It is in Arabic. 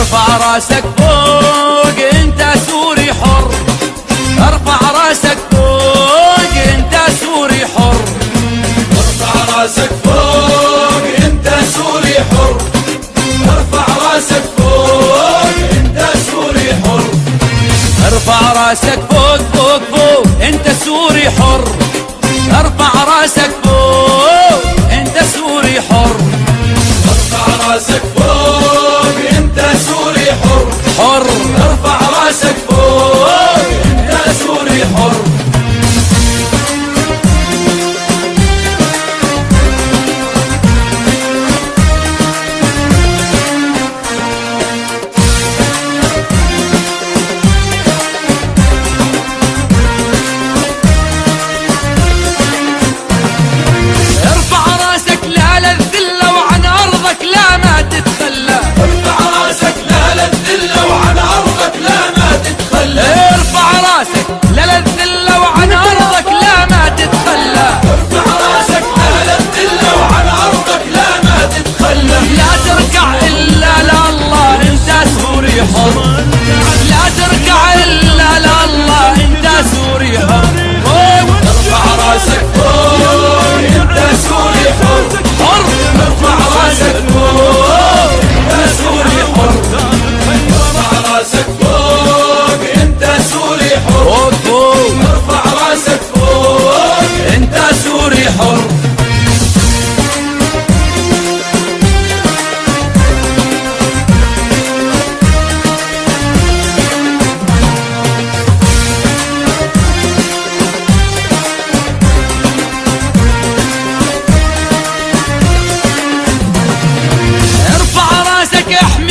ارفع راسك فوق انت سوري حر، ارفع راسك فوق انت سوري حر، ارفع راسك فوق انت سوري حر، ارفع راسك فوق انت سوري حر، ارفع راسك فوق فوق فوق انت سوري حر، ارفع راسك فوق انت سوري حر، ارفع راسك فوق انت سوري حر، حر ارفع راسك فوق انت سوري حر. لا تركع إلا لله انت سوري حر، ارفع راسك فوق انت سوري حر، حر ارفع راسك فوق انت سوري حر، ارفع راسك فوق انت سوري حر، فوق فوق ارفع راسك فوق انت سوري حر. احمي